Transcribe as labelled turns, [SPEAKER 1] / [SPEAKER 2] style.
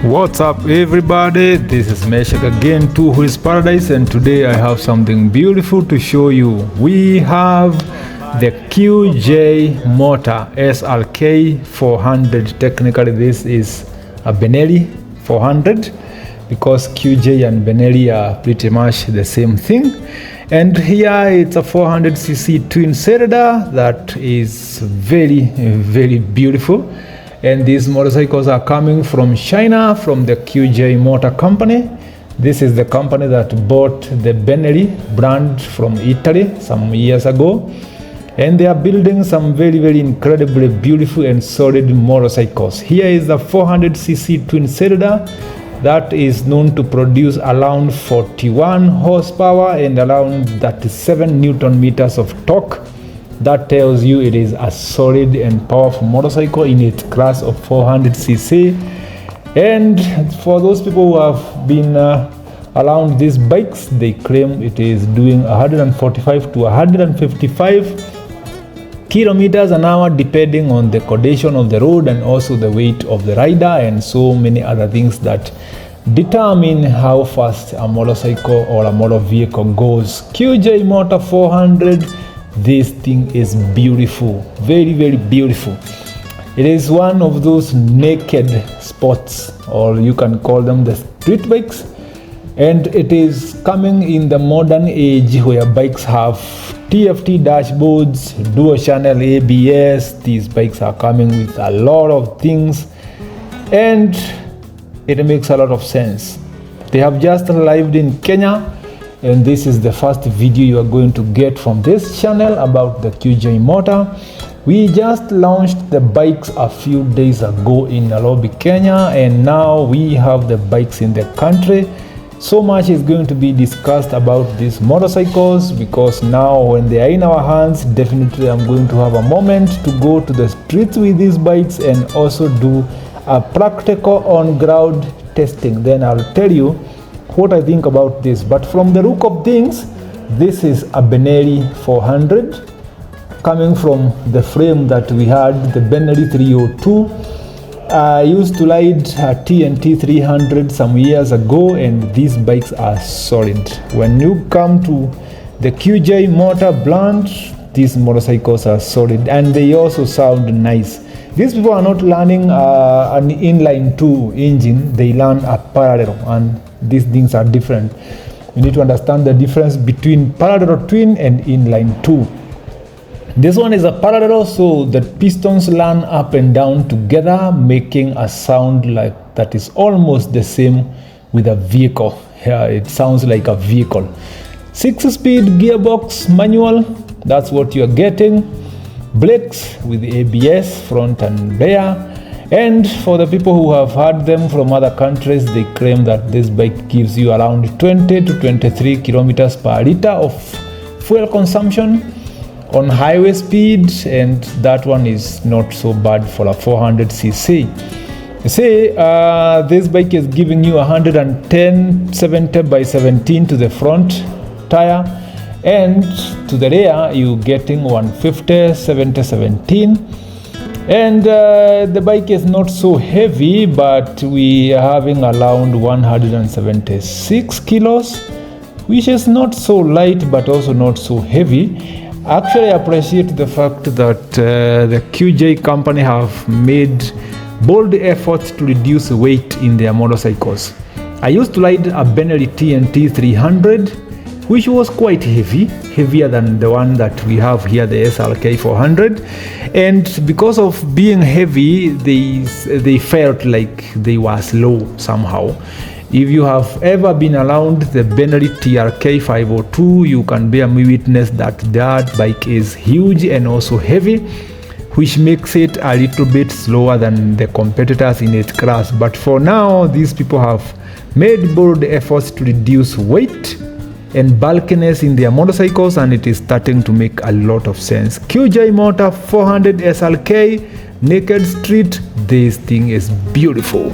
[SPEAKER 1] What's up everybody, this is Meshak again, Two Wheels Paradise, and today I have something beautiful to show you. We have the QJMOTOR SRK 400. Technically this is a Benelli 400 because QJ and Benelli are pretty much the same thing. And here it's a 400cc twin cylinder that is very beautiful. And these motorcycles are coming from China, from the QJMOTOR company. This is the company that bought the Benelli brand from Italy some years ago. And they are building some very incredibly beautiful and solid motorcycles. Here is the 400cc twin cylinder that is known to produce around 41 horsepower and around 37 Newton meters of torque. That tells you it is a solid and powerful motorcycle in its class of 400cc. And for those people who have been around these bikes, they claim it is doing 145 to 155 kilometers an hour depending on the condition of the road and also the weight of the rider and so many other things that determine how fast a motorcycle or a motor vehicle goes. QJMOTOR 400. This thing is beautiful, very beautiful. It is one of those naked sports, or you can call them the street bikes, and it is coming in the modern age where bikes have TFT dashboards, dual channel ABS. These bikes are coming with a lot of things and it makes a lot of sense. They have just arrived in Kenya, and this is the first video you are going to get from this channel about the QJMOTOR. We just launched the bikes a few days ago in Nairobi, Kenya, and now we have the bikes in the country. So much is going to be discussed about these motorcycles because now when they are in our hands, definitely I'm going to have a moment to go to the streets with these bikes and also do a practical on-ground testing. Then I'll tell you what I think about this. But from the look of things, this is a Benelli 400 coming from the frame that we had, the Benelli 302. I used to ride a TNT 300 some years ago, and these bikes are solid. When you come to the QJMOTOR brand, these motorcycles are solid and they also sound nice. These people are not learning an inline 2 engine, they learn a parallel, and these things are different. You need to understand the difference between parallel twin and inline 2. This one is a parallel, so the pistons run up and down together, making a sound like that is almost the same with a vehicle. Yeah, it sounds like a vehicle. 6-speed gearbox manual, that's what you're getting. Brakes with ABS front and rear. And for the people who have had them from other countries, they claim that this bike gives you around 20 to 23 kilometers per liter of fuel consumption on highway speed, and that one is not so bad for a 400cc. You see, this bike is giving you 110 70 by 17 to the front tire, and to the rear you're getting 150 70 17. And the bike is not so heavy, but we are having around 176 kilos, which is not so light but also not so heavy. Actually, I appreciate the fact that the QJ company have made bold efforts to reduce weight in their motorcycles. I used to ride a Benelli TNT 300, which was quite heavy, heavier than the one that we have here, the SRK 400. And because of being heavy, they felt like they were slow somehow. If you have ever been around the Benelli TRK 502, you can bear me witness that that bike is huge and also heavy, which makes it a little bit slower than the competitors in its class. But for now, these people have made bold efforts to reduce weight and bulkiness in their motorcycles, and it is starting to make a lot of sense. QJMOTOR 400 SRK, naked street, this thing is beautiful.